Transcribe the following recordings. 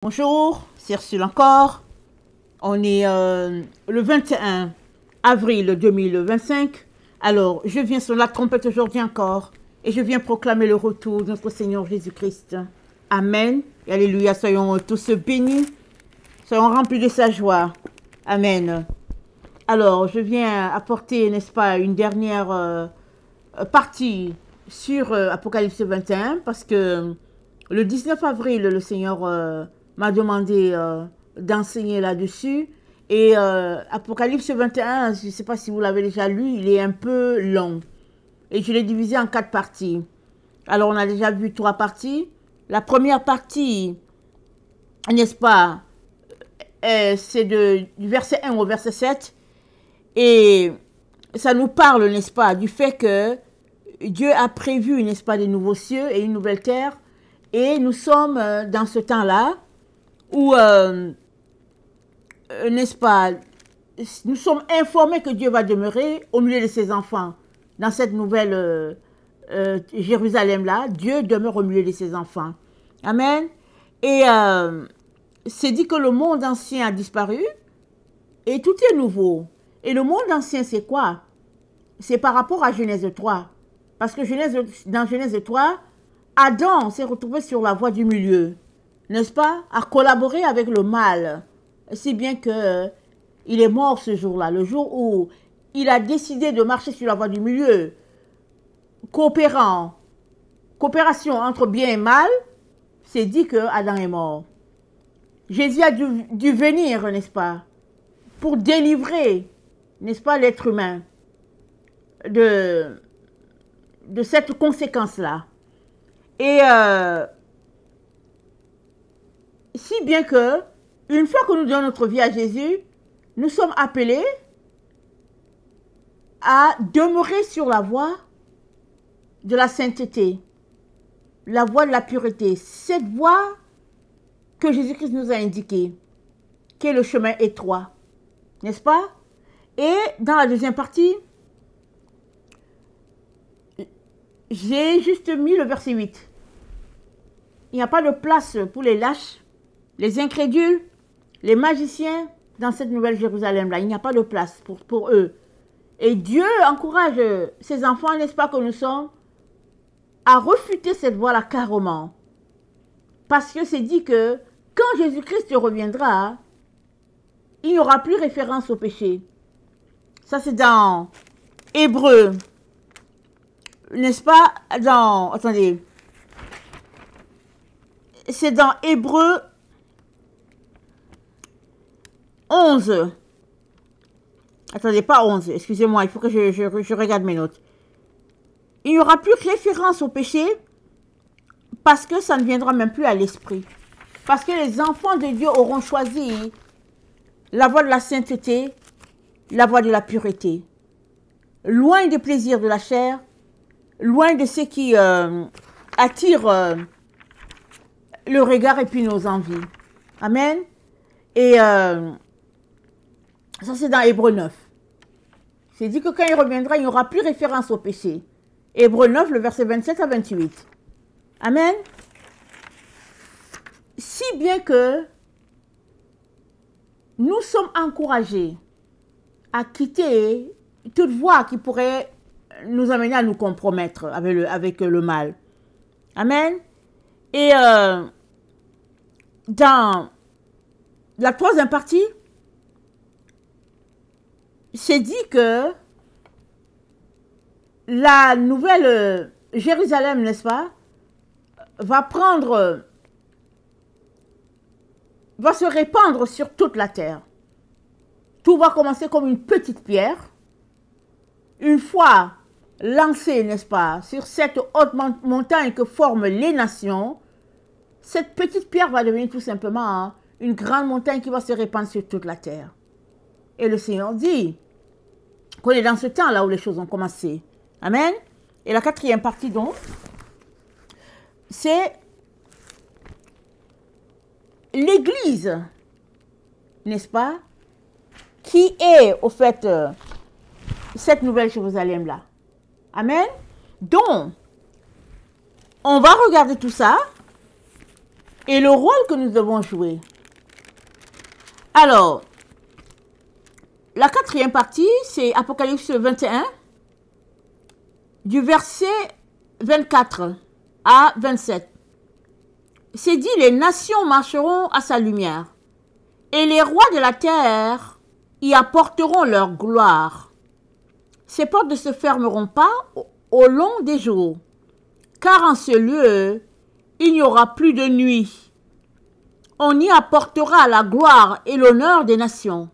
Bonjour, c'est Ursule encore. On est le 21 avril 2025. Alors, je viens sur la trompette aujourd'hui encore et je viens proclamer le retour de notre Seigneur Jésus-Christ. Amen. Et alléluia, soyons tous bénis. Soyons remplis de sa joie. Amen. Alors, je viens apporter, n'est-ce pas, une dernière partie sur Apocalypse 21 parce que le 19 avril, le Seigneur m'a demandé d'enseigner là-dessus. Et Apocalypse 21, je ne sais pas si vous l'avez déjà lu, il est un peu long. Et je l'ai divisé en 4 parties. Alors, on a déjà vu 3 parties. La première partie, n'est-ce pas, c'est du verset 1 au verset 7. Et ça nous parle, n'est-ce pas, du fait que Dieu a prévu, n'est-ce pas, des nouveaux cieux et une nouvelle terre. Et nous sommes dans ce temps-là où, n'est-ce pas, nous sommes informés que Dieu va demeurer au milieu de ses enfants. Dans cette nouvelle Jérusalem-là, Dieu demeure au milieu de ses enfants. Amen. Et c'est dit que le monde ancien a disparu et tout est nouveau. Et le monde ancien, c'est quoi? C'est par rapport à Genèse 3. Parce que dans Genèse 3, Adam s'est retrouvé sur la voie du milieu, n'est-ce pas? À collaborer avec le mal. Si bien que il est mort ce jour-là, le jour où il a décidé de marcher sur la voie du milieu, coopération entre bien et mal, c'est dit que Adam est mort. Jésus a dû venir, n'est-ce pas, pour délivrer, n'est-ce pas, l'être humain de cette conséquence-là. Et si bien que, une fois que nous donnons notre vie à Jésus, nous sommes appelés à demeurer sur la voie de la sainteté, la voie de la pureté, cette voie que Jésus-Christ nous a indiquée, qui est le chemin étroit, n'est-ce pas? Et dans la deuxième partie, j'ai juste mis le verset 8. Il n'y a pas de place pour les lâches, les incrédules, les magiciens dans cette nouvelle Jérusalem-là. Il n'y a pas de place pour eux. Et Dieu encourage ses enfants, n'est-ce pas, que nous sommes, à refuter cette voie-là carrément. Parce que c'est dit que quand Jésus-Christ reviendra, il n'y aura plus référence au péché. Ça, c'est dans Hébreux. N'est-ce pas, dans... Attendez. C'est dans Hébreux 11. Attendez, pas 11. Excusez-moi, il faut que je regarde mes notes. Il n'y aura plus référence au péché parce que ça ne viendra même plus à l'esprit. Parce que les enfants de Dieu auront choisi la voie de la sainteté, la voie de la pureté. Loin des plaisirs de la chair, loin de ce qui attire le regard et puis nos envies. Amen. Et ça, c'est dans Hébreux 9. C'est dit que quand il reviendra, il n'y aura plus référence au péché. Hébreux 9, le verset 27 à 28. Amen. Si bien que nous sommes encouragés à quitter toute voie qui pourrait nous amener à nous compromettre avec le mal. Amen. Et dans la troisième partie, c'est dit que la nouvelle Jérusalem, n'est-ce pas, va se répandre sur toute la terre. Tout va commencer comme une petite pierre. Une fois lancé, n'est-ce pas, sur cette haute montagne que forment les nations, cette petite pierre va devenir tout simplement une grande montagne qui va se répandre sur toute la terre. Et le Seigneur dit qu'on est dans ce temps-là où les choses ont commencé. Amen. Et la quatrième partie, donc, c'est l'Église, n'est-ce pas, qui est, au fait, cette nouvelle Jérusalem-là. Amen. Donc, on va regarder tout ça et le rôle que nous devons jouer. Alors, la quatrième partie, c'est Apocalypse 21, du verset 24 à 27. C'est dit, les nations marcheront à sa lumière, et les rois de la terre y apporteront leur gloire. Ces portes ne se fermeront pas au long des jours, car en ce lieu, il n'y aura plus de nuit. On y apportera la gloire et l'honneur des nations.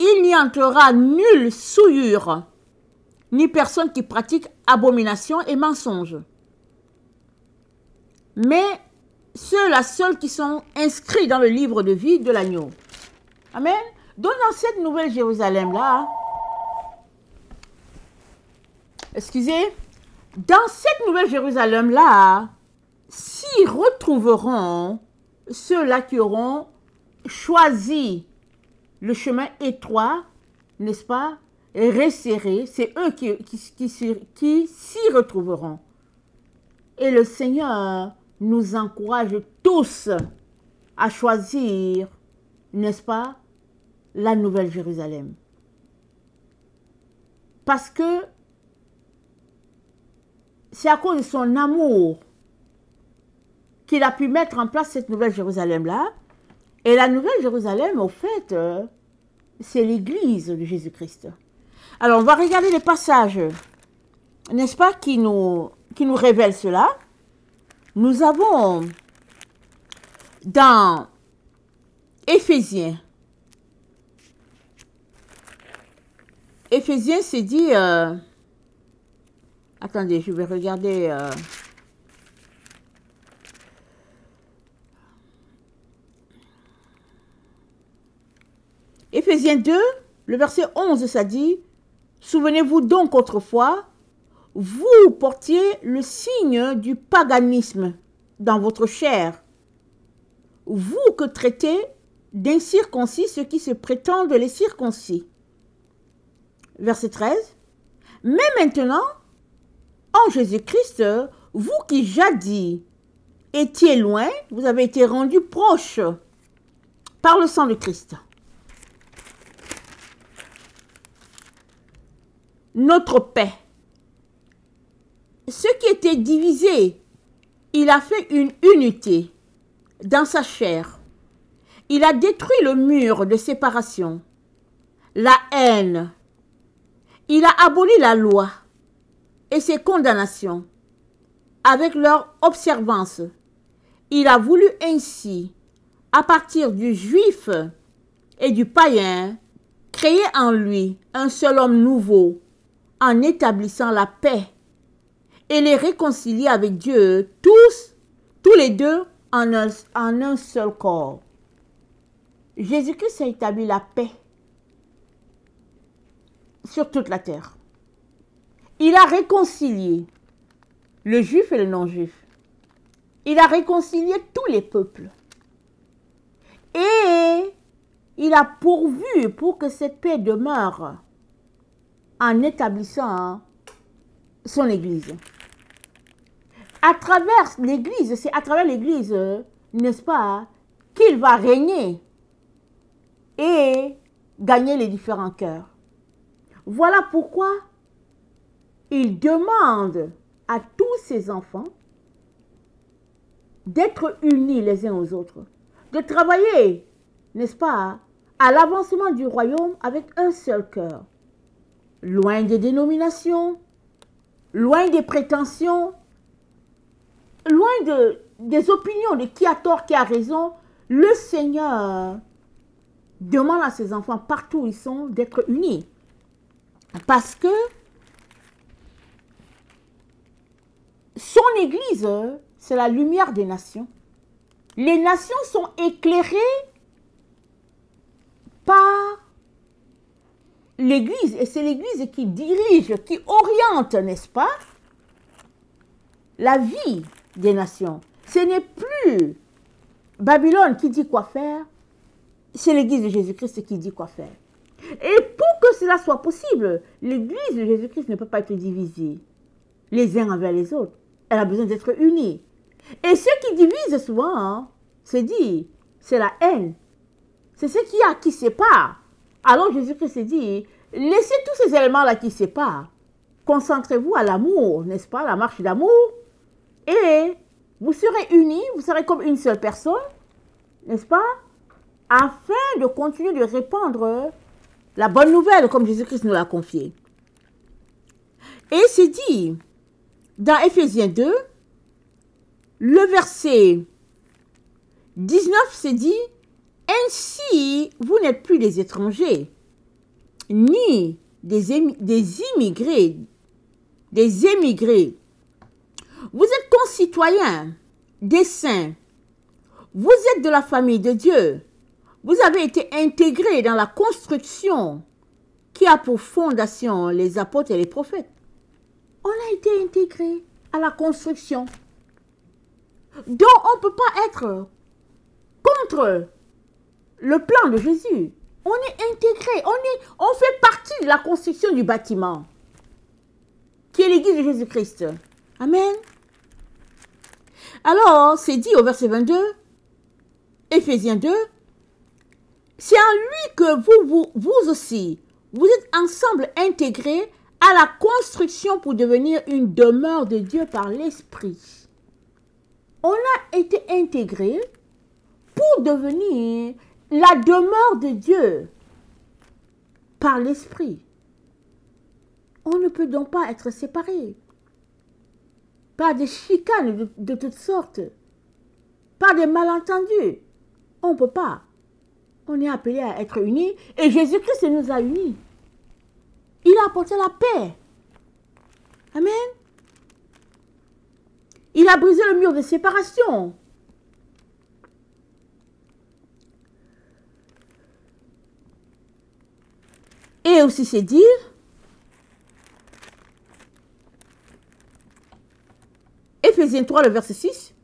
Il n'y entrera nulle souillure, ni personne qui pratique abomination et mensonge. Mais ceux-là seuls qui sont inscrits dans le livre de vie de l'agneau. Amen. Donc dans cette nouvelle Jérusalem-là, excusez, dans cette nouvelle Jérusalem-là, s'y retrouveront ceux-là qui auront choisi le chemin étroit, n'est-ce pas, et resserré, c'est eux qui s'y retrouveront. Et le Seigneur nous encourage tous à choisir, n'est-ce pas, la nouvelle Jérusalem. Parce que c'est à cause de son amour qu'il a pu mettre en place cette nouvelle Jérusalem-là. Et la nouvelle Jérusalem, au fait, c'est l'église de Jésus-Christ. Alors, on va regarder les passages, n'est-ce pas, qui nous révèlent cela. Nous avons dans Éphésiens, c'est dit, attendez, je vais regarder. Éphésiens 2, le verset 11, ça dit, « Souvenez-vous donc autrefois, vous portiez le signe du paganisme dans votre chair, vous que traitez d'incirconcis ceux qui se prétendent les circoncis. » Verset 13, « Mais maintenant, en Jésus-Christ, vous qui jadis étiez loin, vous avez été rendus proches par le sang de Christ. » Notre paix. Ce qui était divisé, il a fait une unité dans sa chair. Il a détruit le mur de séparation, la haine. Il a aboli la loi et ses condamnations avec leur observance. Il a voulu ainsi, à partir du juif et du païen, créer en lui un seul homme nouveau, en établissant la paix et les réconcilier avec Dieu, tous les deux en un seul corps. Jésus-Christ a établi la paix sur toute la terre. Il a réconcilié le juif et le non-juif. Il a réconcilié tous les peuples. Et il a pourvu pour que cette paix demeure en établissant son Église. À travers l'Église, c'est à travers l'Église, n'est-ce pas, qu'il va régner et gagner les différents cœurs. Voilà pourquoi il demande à tous ses enfants d'être unis les uns aux autres, de travailler, n'est-ce pas, à l'avancement du royaume avec un seul cœur. Loin des dénominations, loin des prétentions, loin des opinions de qui a tort, qui a raison. Le Seigneur demande à ses enfants, partout où ils sont, d'être unis. Parce que son Église, c'est la lumière des nations. Les nations sont éclairées par l'Église, et c'est l'Église qui dirige, qui oriente, n'est-ce pas, la vie des nations. Ce n'est plus Babylone qui dit quoi faire, c'est l'Église de Jésus-Christ qui dit quoi faire. Et pour que cela soit possible, l'Église de Jésus-Christ ne peut pas être divisée les uns envers les autres. Elle a besoin d'être unie. Et ce qui divise souvent, hein, c'est dit, c'est la haine. C'est ce qui sépare. Alors Jésus-Christ dit, laissez tous ces éléments-là qui séparent. Concentrez-vous à l'amour, n'est-ce pas, la marche d'amour. Et vous serez unis, vous serez comme une seule personne, n'est-ce pas, afin de continuer de répandre la bonne nouvelle, comme Jésus-Christ nous l'a confié. Et c'est dit, dans Éphésiens 2, le verset 19, c'est dit, « Ainsi, vous n'êtes plus des étrangers, ni des immigrés. Vous êtes concitoyens des saints. Vous êtes de la famille de Dieu. Vous avez été intégrés dans la construction qui a pour fondation les apôtres et les prophètes. » On a été intégrés à la construction. Donc, on ne peut pas être contre le plan de Jésus. On est intégré, on fait partie de la construction du bâtiment, qui est l'église de Jésus-Christ. Amen. Alors, c'est dit au verset 22, Éphésiens 2, c'est en lui que vous aussi, vous êtes ensemble intégrés à la construction pour devenir une demeure de Dieu par l'Esprit. On a été intégrés pour devenir la demeure de Dieu par l'Esprit. On ne peut donc pas être séparés par des chicanes de toutes sortes, par des malentendus. On ne peut pas. On est appelé à être unis et Jésus-Christ nous a unis. Il a apporté la paix. Amen. Il a brisé le mur de séparation. Et aussi c'est dire, Éphésiens 3, le verset 6,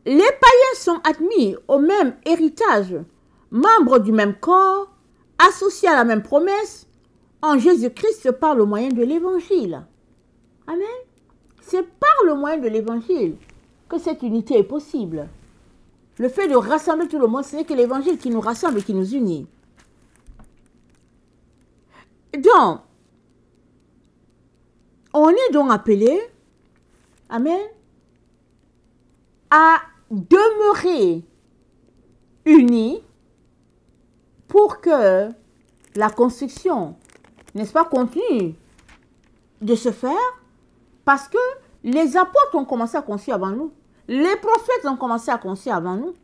les païens sont admis au même héritage, membres du même corps, associés à la même promesse, en Jésus-Christ par le moyen de l'évangile. Amen. C'est par le moyen de l'évangile que cette unité est possible. Le fait de rassembler tout le monde, ce n'est que l'évangile qui nous rassemble et qui nous unit. Donc, on est donc appelé, amen, à demeurer unis pour que la construction, n'est-ce pas, continue de se faire, parce que les apôtres ont commencé à construire avant nous. Les prophètes ont commencé à construire avant nous.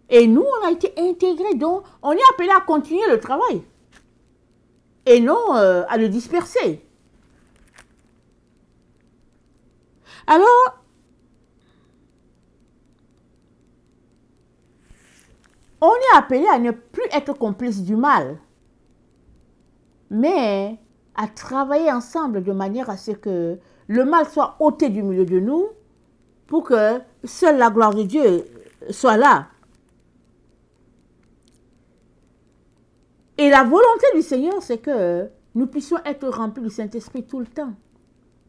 Et nous, on a été intégrés, donc on est appelé à continuer le travail. Et non à le disperser. Alors, on est appelé à ne plus être complice du mal, mais à travailler ensemble de manière à ce que le mal soit ôté du milieu de nous pour que seule la gloire de Dieu soit là. Et la volonté du Seigneur, c'est que nous puissions être remplis du Saint-Esprit tout le temps.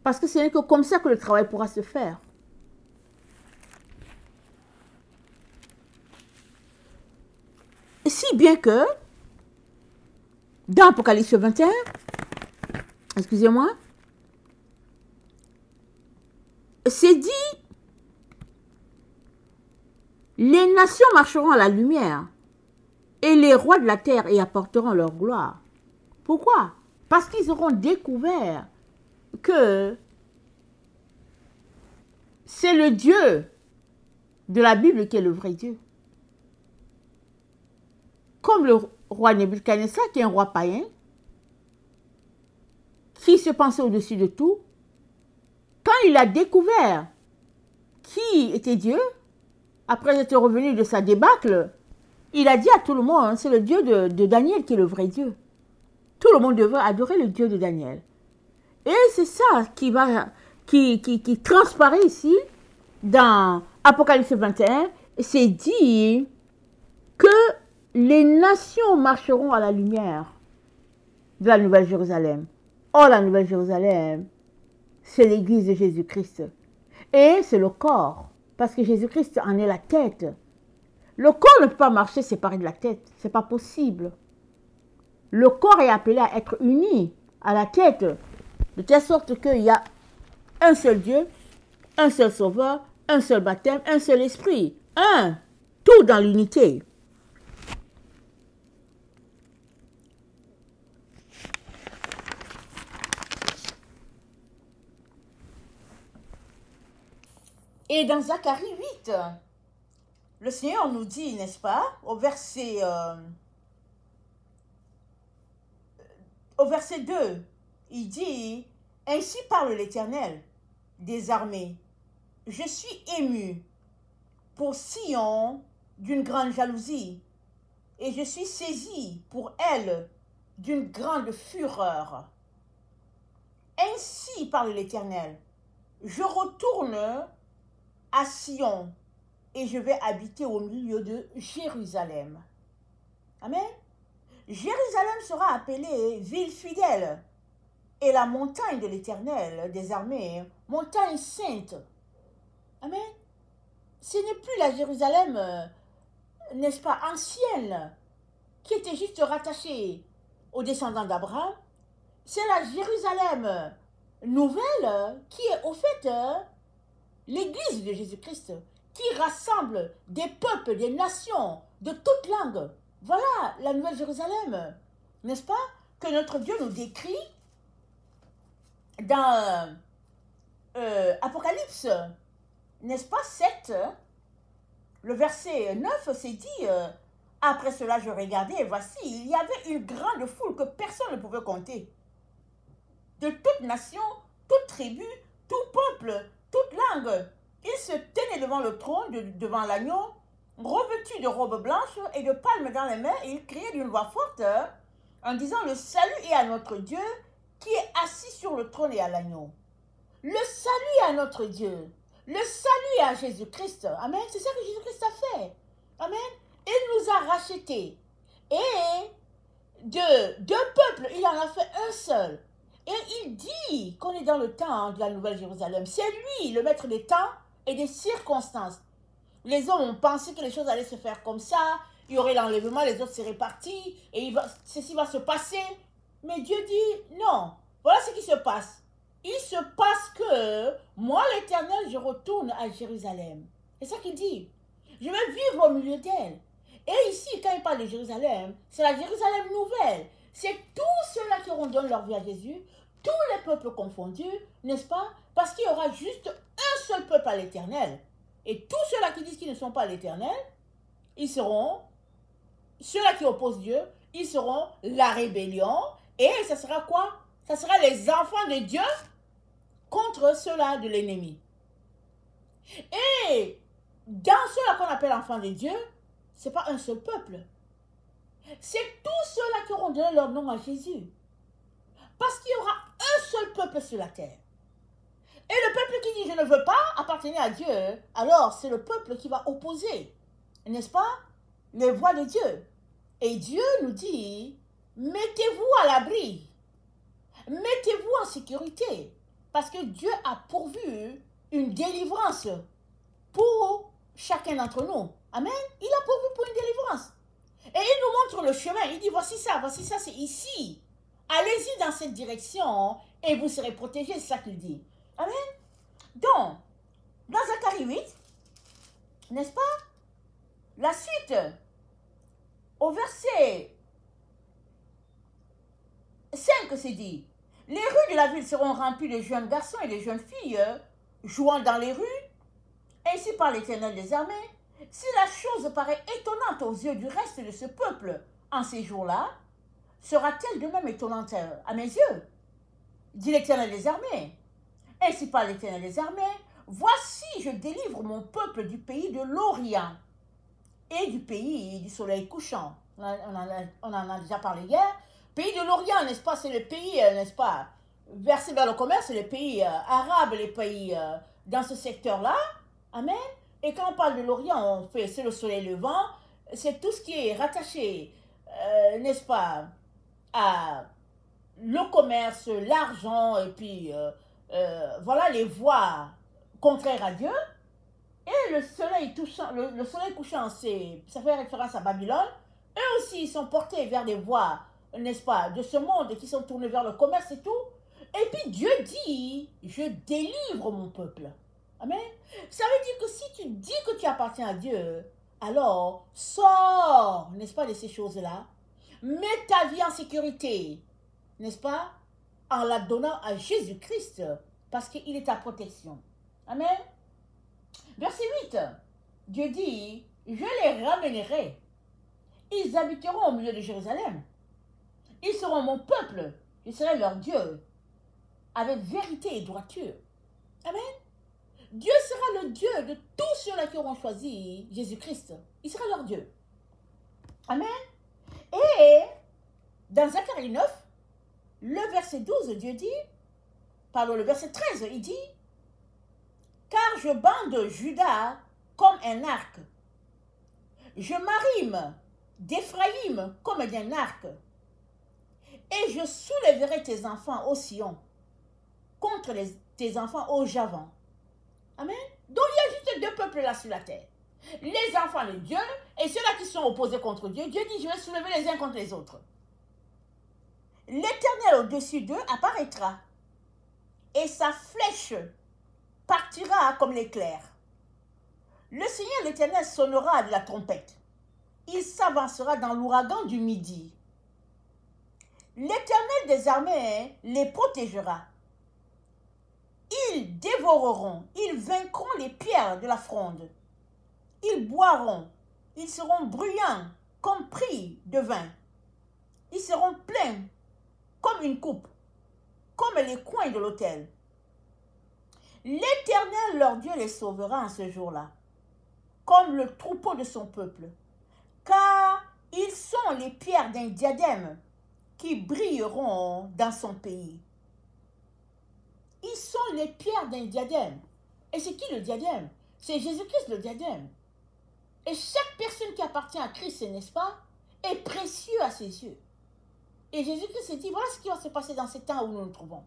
Parce que ce n'est que comme ça que le travail pourra se faire. Si bien que, dans Apocalypse 21, excusez-moi, c'est dit, les nations marcheront à la lumière et les rois de la terre y apporteront leur gloire. Pourquoi? Parce qu'ils auront découvert que c'est le Dieu de la Bible qui est le vrai Dieu. Comme le roi Nebuchadnezzar, qui est un roi païen, qui se pensait au-dessus de tout, quand il a découvert qui était Dieu, après être revenu de sa débâcle, il a dit à tout le monde, c'est le Dieu de Daniel qui est le vrai Dieu. Tout le monde devrait adorer le Dieu de Daniel. Et c'est ça qui transparaît ici dans Apocalypse 21. C'est dit que les nations marcheront à la lumière de la Nouvelle Jérusalem. Or, la Nouvelle Jérusalem, c'est l'église de Jésus-Christ. Et c'est le corps Parce que Jésus-Christ en est la tête. Le corps ne peut pas marcher séparé de la tête. Ce n'est pas possible. Le corps est appelé à être uni à la tête. De telle sorte qu'il y a un seul Dieu, un seul Sauveur, un seul baptême, un seul esprit. Un. Tout dans l'unité. Et dans Zacharie 8, le Seigneur nous dit, n'est-ce pas, au verset 2, il dit, « Ainsi parle l'Éternel des armées, je suis ému pour Sion d'une grande jalousie, et je suis saisi pour elle d'une grande fureur. Ainsi parle l'Éternel, je retourne à Sion, et je vais habiter au milieu de Jérusalem. » Amen. Jérusalem sera appelée ville fidèle, et la montagne de l'Éternel des armées, montagne sainte. Amen. Ce n'est plus la Jérusalem, n'est-ce pas, ancienne, qui était juste rattachée aux descendants d'Abraham. C'est la Jérusalem nouvelle qui est au fait l'église de Jésus-Christ, qui rassemble des peuples, des nations, de toutes langues. Voilà la nouvelle Jérusalem, n'est-ce pas, que notre Dieu nous décrit dans Apocalypse, n'est-ce pas, 7, le verset 9, c'est dit, après cela je regardais et voici, il y avait une grande foule que personne ne pouvait compter, de toute nation, toute tribu, tout peuple, toute langue. Ils se tenaient devant le trône, devant l'agneau, revêtus de robes blanches et de palmes dans les mains, et ils criaient d'une voix forte en disant, le salut est à notre Dieu qui est assis sur le trône et à l'agneau. Le salut est à notre Dieu. Le salut est à Jésus-Christ. Amen. C'est ça que Jésus-Christ a fait. Amen. Il nous a rachetés. Et de deux peuples, il en a fait un seul. Et il dit qu'on est dans le temps de la Nouvelle Jérusalem. C'est lui, le maître des temps et des circonstances. Les hommes ont pensé que les choses allaient se faire comme ça. Il y aurait l'enlèvement, les autres seraient partis. Et ceci va se passer. Mais Dieu dit non. Voilà ce qui se passe. Il se passe que moi, l'Éternel, je retourne à Jérusalem. C'est ça qu'il dit. Je vais vivre au milieu d'elle. Et ici, quand il parle de Jérusalem, c'est la Jérusalem nouvelle. C'est tous ceux-là qui auront donné leur vie à Jésus, tous les peuples confondus, n'est-ce pas? Parce qu'il y aura juste un seul peuple à l'Éternel. Et tous ceux-là qui disent qu'ils ne sont pas à l'Éternel, ils seront, ceux-là qui opposent Dieu, ils seront la rébellion. Et ça sera quoi? Ça sera les enfants de Dieu contre ceux-là de l'ennemi. Et dans ceux-là qu'on appelle enfants de Dieu, ce n'est pas un seul peuple. C'est tous ceux-là qui auront donné leur nom à Jésus. Parce qu'il y aura un seul peuple sur la terre. Et le peuple qui dit « je ne veux pas appartenir à Dieu », alors c'est le peuple qui va opposer, n'est-ce pas, les voies de Dieu. Et Dieu nous dit « mettez-vous à l'abri, mettez-vous en sécurité ». Parce que Dieu a pourvu une délivrance pour chacun d'entre nous. Amen. Il a pourvu pour une délivrance. Et il nous montre le chemin. Il dit, voici ça, c'est ici. Allez-y dans cette direction et vous serez protégés. C'est ça qu'il dit. Amen. Donc, dans Zacharie 8, n'est-ce pas? La suite, au verset 5, c'est dit, les rues de la ville seront remplies de jeunes garçons et de jeunes filles jouant dans les rues. Ainsi par l'Éternel des armées. Si la chose paraît étonnante aux yeux du reste de ce peuple en ces jours-là, sera-t-elle de même étonnante à mes yeux? Dit l'Éternel des armées. Ainsi par l'Éternel des armées, voici je délivre mon peuple du pays de l'Orient et du pays du soleil couchant. On en a déjà parlé hier. Pays de l'Orient, n'est-ce pas, c'est le pays, n'est-ce pas, versé vers le commerce, c'est les pays arabes, les pays dans ce secteur-là. Amen. Et quand on parle de l'Orient, on fait, c'est le soleil levant, c'est tout ce qui est rattaché, n'est-ce pas, à le commerce, l'argent, et puis voilà les voies contraires à Dieu. Et le soleil touchant, le soleil couchant, ça fait référence à Babylone. Eux aussi, ils sont portés vers des voies, n'est-ce pas, de ce monde qui sont tournés vers le commerce et tout. Et puis Dieu dit, je délivre mon peuple. Amen. Ça veut dire que si tu dis que tu appartiens à Dieu, alors sors, n'est-ce pas, de ces choses-là. Mets ta vie en sécurité, n'est-ce pas, en la donnant à Jésus-Christ, parce qu'il est ta protection. Amen. Verset 8, Dieu dit, je les ramènerai. Ils habiteront au milieu de Jérusalem. Ils seront mon peuple, je serai leur Dieu, avec vérité et droiture. Amen. Dieu sera le Dieu de tous ceux-là qui auront choisi Jésus-Christ. Il sera leur Dieu. Amen. Et dans Zacharie 9, le verset 12, Dieu dit, pardon, le verset 13, il dit, car je bande Juda comme un arc. Je m'arrime d'Éphraïm comme d'un arc. Et je soulèverai tes enfants au Sion contre tes enfants au Javan. Amen. Donc il y a juste deux peuples là sur la terre. Les enfants de Dieu et ceux-là qui sont opposés contre Dieu. Dieu dit, je vais soulever les uns contre les autres. L'Éternel au-dessus d'eux apparaîtra. Et sa flèche partira comme l'éclair. Le Seigneur l'Éternel sonnera de la trompette. Il s'avancera dans l'ouragan du midi. L'Éternel des armées les protégera. Ils dévoreront, ils vaincront les pierres de la fronde. Ils boiront, ils seront bruyants comme pris de vin. Ils seront pleins comme une coupe, comme les coins de l'autel. L'Éternel, leur Dieu, les sauvera en ce jour-là, comme le troupeau de son peuple, car ils sont les pierres d'un diadème qui brilleront dans son pays. Ils sont les pierres d'un diadème. Et c'est qui le diadème? C'est Jésus-Christ le diadème. Et chaque personne qui appartient à Christ, n'est-ce pas, est précieux à ses yeux. Et Jésus-Christ s'est dit, voilà ce qui va se passer dans ces temps où nous nous trouvons.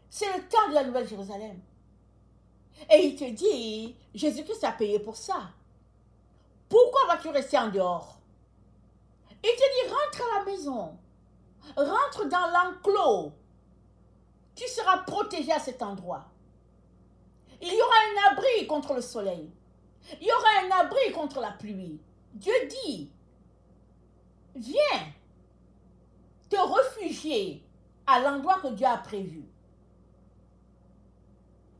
C'est le temps de la Nouvelle Jérusalem. Et il te dit, Jésus-Christ a payé pour ça. Pourquoi vas-tu rester en dehors? Il te dit, rentre à la maison. Rentre dans l'enclos. Tu seras protégé à cet endroit. Il y aura un abri contre le soleil. Il y aura un abri contre la pluie. Dieu dit, viens te réfugier à l'endroit que Dieu a prévu.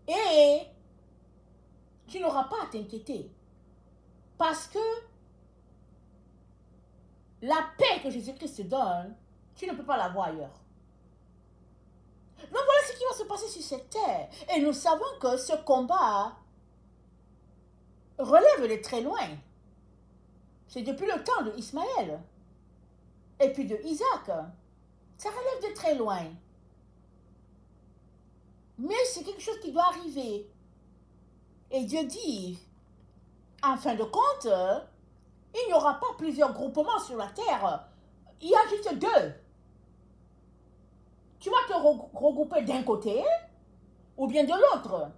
Et tu n'auras pas à t'inquiéter. Parce que la paix que Jésus-Christ te donne, tu ne peux pas l'avoir ailleurs. Donc voilà ce qui va se passer sur cette terre. Et nous savons que ce combat relève de très loin. C'est depuis le temps de Ismaël. Et puis de Isaac. Ça relève de très loin. Mais c'est quelque chose qui doit arriver. Et Dieu dit, en fin de compte, il n'y aura pas plusieurs groupements sur la terre. Il y a juste deux. Tu vas te regrouper d'un côté ou bien de l'autre.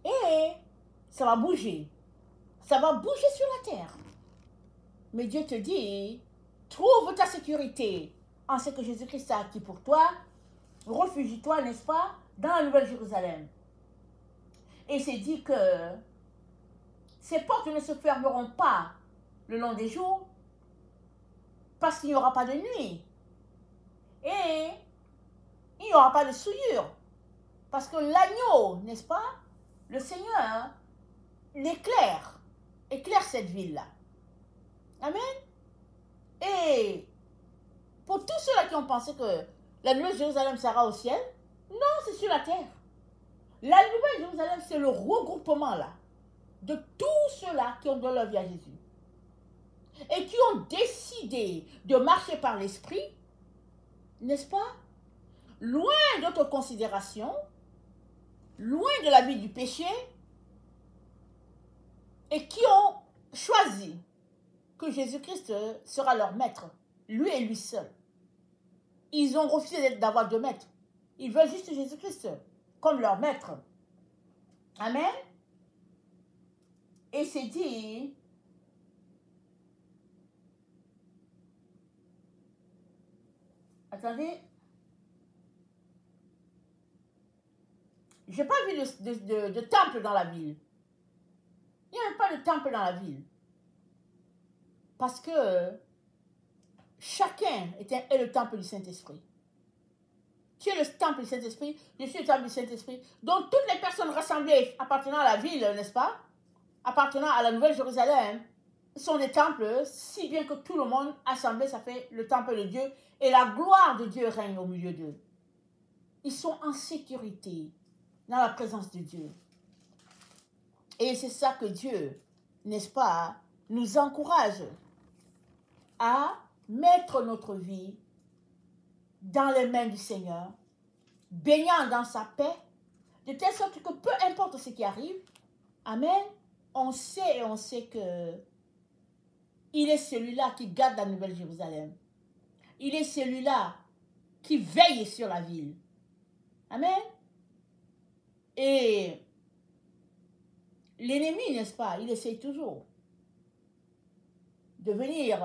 Et ça va bouger. Ça va bouger sur la terre. Mais Dieu te dit, trouve ta sécurité en ce que Jésus-Christ a acquis pour toi. Réfugie-toi, n'est-ce pas, dans la Nouvelle Jérusalem. Et c'est dit que ces portes ne se fermeront pas le long des jours parce qu'il n'y aura pas de nuit. Et il n'y aura pas de souillure. Parce que l'agneau, n'est-ce pas, le Seigneur l'éclaire, éclaire cette ville-là. Amen. Et pour tous ceux-là qui ont pensé que la Nouvelle Jérusalem sera au ciel, non, c'est sur la terre. La Nouvelle Jérusalem, c'est le regroupement là de tous ceux-là qui ont donné leur vie à Jésus et qui ont décidé de marcher par l'esprit, n'est-ce pas, loin d'autres considérations, loin de la vie du péché, et qui ont choisi que Jésus-Christ sera leur maître, lui et lui seul. Ils ont refusé d'avoir de maître. Ils veulent juste Jésus-Christ comme leur maître. Amen. Et c'est dit, attendez, j'ai pas vu de temple dans la ville. Il n'y avait pas de temple dans la ville. Parce que chacun est le temple du Saint-Esprit. Tu es le temple du Saint-Esprit, je suis le temple du Saint-Esprit. Donc toutes les personnes rassemblées appartenant à la ville, n'est-ce pas? Appartenant à la Nouvelle Jérusalem, sont des temples, si bien que tout le monde assemblé, ça fait le temple de Dieu. Et la gloire de Dieu règne au milieu d'eux. Ils sont en sécurité dans la présence de Dieu. Et c'est ça que Dieu, n'est-ce pas, nous encourage à mettre notre vie dans les mains du Seigneur, baignant dans sa paix, de telle sorte que peu importe ce qui arrive, amen, on sait que il est celui-là qui garde la Nouvelle Jérusalem. Il est celui-là qui veille sur la ville. Amen. Et l'ennemi, n'est-ce pas, il essaie toujours de venir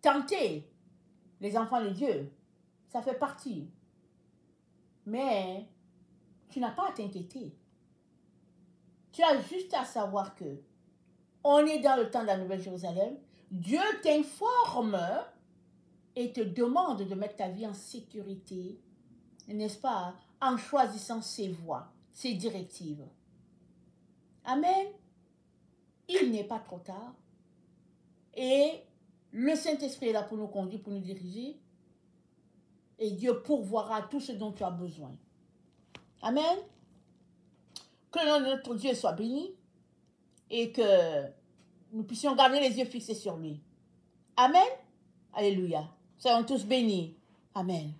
tenter les enfants de Dieu. Ça fait partie. Mais tu n'as pas à t'inquiéter. Tu as juste à savoir que on est dans le temps de la Nouvelle Jérusalem. Dieu t'informe et te demande de mettre ta vie en sécurité, n'est-ce pas, en choisissant ses voies, ses directives. Amen. Il n'est pas trop tard. Et le Saint-Esprit est là pour nous conduire, pour nous diriger. Et Dieu pourvoira tout ce dont tu as besoin. Amen. Que le nom de notre Dieu soit béni et que nous puissions garder les yeux fixés sur lui. Amen. Alléluia. Soyons tous bénis. Amen.